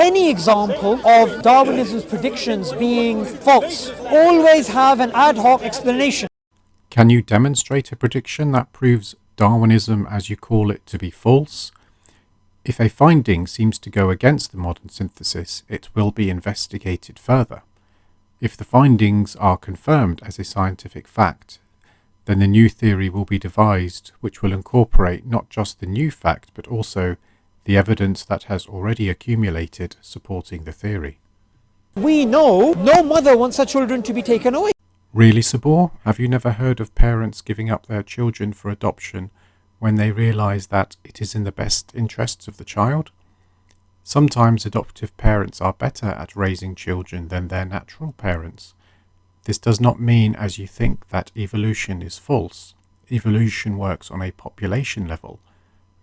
any example of Darwinism's predictions being false. Always have an ad hoc explanation. Can you demonstrate a prediction that proves Darwinism, as you call it, to be false? If a finding seems to go against the modern synthesis, it will be investigated further. If the findings are confirmed as a scientific fact, then the new theory will be devised, which will incorporate not just the new fact, but also the evidence that has already accumulated supporting the theory. We know no mother wants her children to be taken away. Really, Subboor? Have you never heard of parents giving up their children for adoption when they realise that it is in the best interests of the child? Sometimes adoptive parents are better at raising children than their natural parents. This does not mean, as you think, that evolution is false. Evolution works on a population level.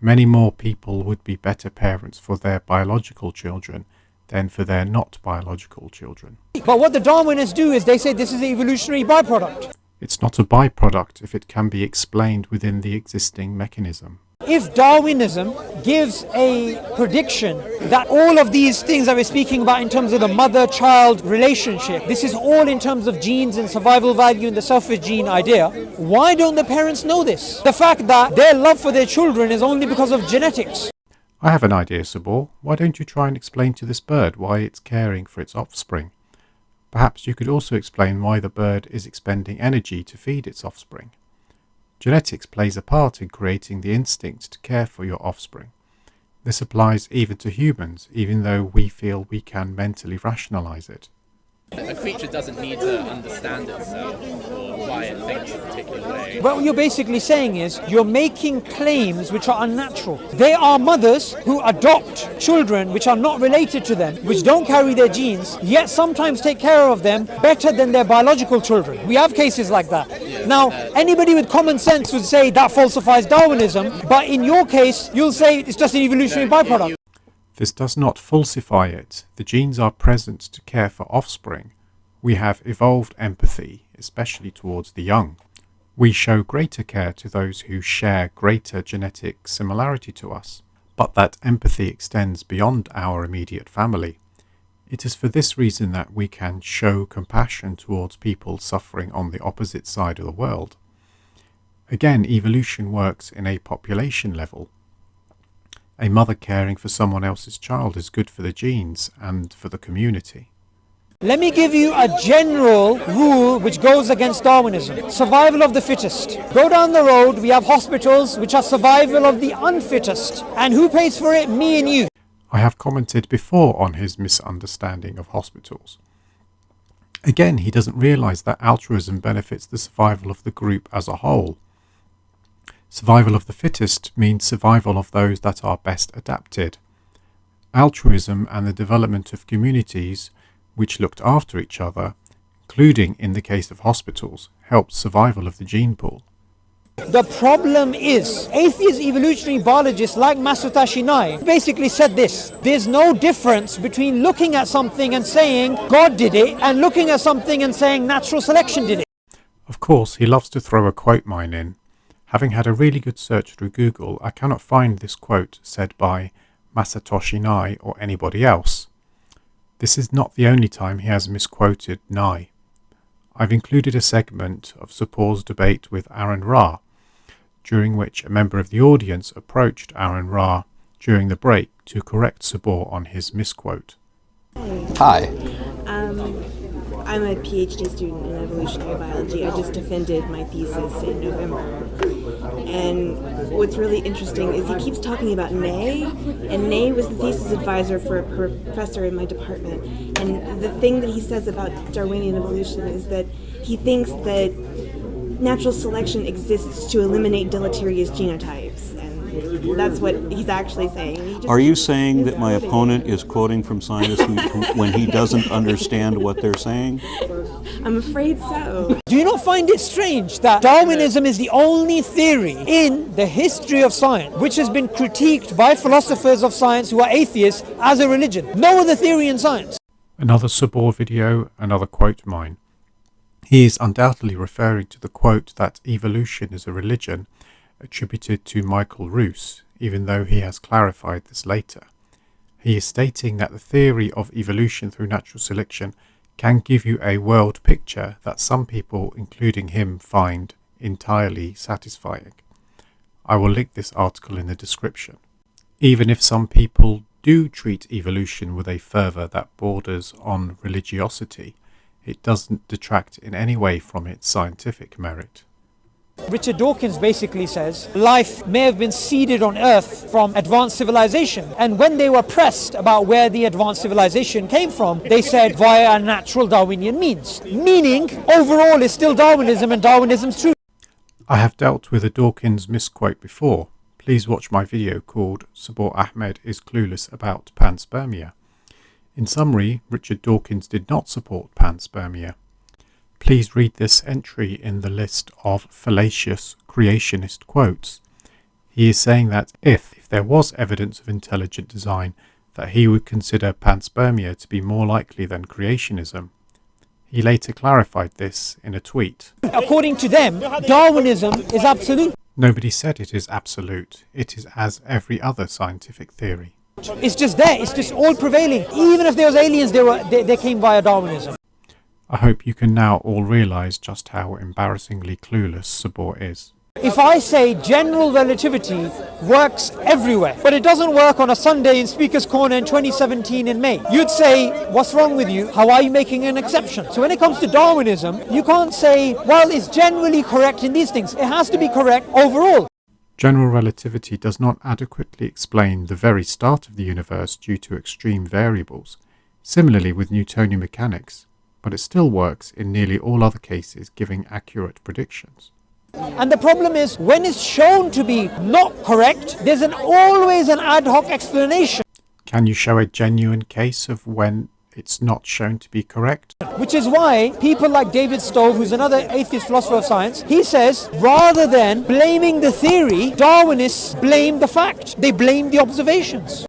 Many more people would be better parents for their biological children than for their not biological children. But what the Darwinists do is they say this is an evolutionary byproduct. It's not a byproduct if it can be explained within the existing mechanism. If Darwinism gives a prediction that all of these things that we're speaking about in terms of the mother-child relationship, this is all in terms of genes and survival value and the selfish gene idea, why don't the parents know this? The fact that their love for their children is only because of genetics. I have an idea, Subboor. Why don't you try and explain to this bird why it's caring for its offspring? Perhaps you could also explain why the bird is expending energy to feed its offspring. Genetics plays a part in creating the instinct to care for your offspring. This applies even to humans, even though we feel we can mentally rationalize it. A creature doesn't need to understand itself or why it thinks a particular way. What you're basically saying is you're making claims which are unnatural. There are mothers who adopt children which are not related to them, which don't carry their genes, yet sometimes take care of them better than their biological children. We have cases like that. Now, anybody with common sense would say that falsifies Darwinism, but in your case, you'll say it's just an evolutionary byproduct. This does not falsify it. The genes are present to care for offspring. We have evolved empathy, especially towards the young. We show greater care to those who share greater genetic similarity to us, but that empathy extends beyond our immediate family. It is for this reason that we can show compassion towards people suffering on the opposite side of the world. Again, evolution works in a population level. A mother caring for someone else's child is good for the genes and for the community. Let me give you a general rule which goes against Darwinism. Survival of the fittest. Go down the road, we have hospitals which are survival of the unfittest. And who pays for it? Me and you. I have commented before on his misunderstanding of hospitals. Again, he doesn't realise that altruism benefits the survival of the group as a whole. Survival of the fittest means survival of those that are best adapted. Altruism and the development of communities which looked after each other, including in the case of hospitals, helped survival of the gene pool. The problem is, atheist evolutionary biologists like Masato Shinai basically said this: there's no difference between looking at something and saying God did it and looking at something and saying natural selection did it. Of course, he loves to throw a quote mine in. Having had a really good search through Google, I cannot find this quote said by Masato Shinai or anybody else. This is not the only time he has misquoted Nai. I've included a segment of Subboor's debate with Aron Ra, during which a member of the audience approached Aron Ra during the break to correct Subboor on his misquote. Hi. I'm a PhD student in evolutionary biology. I just defended my thesis in November. And what's really interesting is he keeps talking about Ney, and Ney was the thesis advisor for a professor in my department. And the thing that he says about Darwinian evolution is that he thinks that natural selection exists to eliminate deleterious genotypes. And that's what he's actually saying. Are you saying that my opponent is quoting from scientists when he doesn't understand what they're saying? I'm afraid so. Do you not find it strange that Darwinism is the only theory in the history of science which has been critiqued by philosophers of science who are atheists as a religion? No other theory in science. Another Subboor video, another quote mine. He is undoubtedly referring to the quote that evolution is a religion attributed to Michael Ruse, even though he has clarified this later. He is stating that the theory of evolution through natural selection can give you a world picture that some people, including him, find entirely satisfying. I will link this article in the description. Even if some people do treat evolution with a fervour that borders on religiosity, it doesn't detract in any way from its scientific merit. Richard Dawkins basically says life may have been seeded on Earth from advanced civilization, and when they were pressed about where the advanced civilization came from, they said via a natural Darwinian means. Meaning, overall is still Darwinism, and Darwinism's true. I have dealt with a Dawkins misquote before. Please watch my video called Subboor Ahmad is clueless about panspermia. In summary, Richard Dawkins did not support panspermia. Please read this entry in the list of fallacious creationist quotes. He is saying that if there was evidence of intelligent design, that he would consider panspermia to be more likely than creationism. He later clarified this in a tweet. According to them, Darwinism is absolute. Nobody said it is absolute. It is as every other scientific theory. It's just there. It's just all prevailing. Even if there was aliens, they came via Darwinism. I hope you can now all realise just how embarrassingly clueless Subboor is. If I say general relativity works everywhere, but it doesn't work on a Sunday in Speaker's Corner in 2017 in May, you'd say, what's wrong with you? How are you making an exception? So when it comes to Darwinism, you can't say, well, it's generally correct in these things. It has to be correct overall. General relativity does not adequately explain the very start of the universe due to extreme variables, similarly with Newtonian mechanics, but it still works in nearly all other cases, giving accurate predictions. And the problem is, when it's shown to be not correct, there's always an ad hoc explanation. Can you show a genuine case of when it's not shown to be correct? Which is why people like David Stove, who's another atheist philosopher of science, he says, rather than blaming the theory, Darwinists blame the fact. They blame the observations.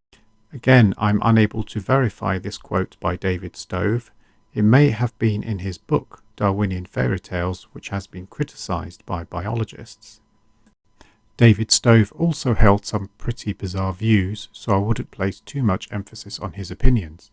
Again, I'm unable to verify this quote by David Stove. It may have been in his book, Darwinian Fairy Tales, which has been criticised by biologists. David Stove also held some pretty bizarre views, so I wouldn't place too much emphasis on his opinions.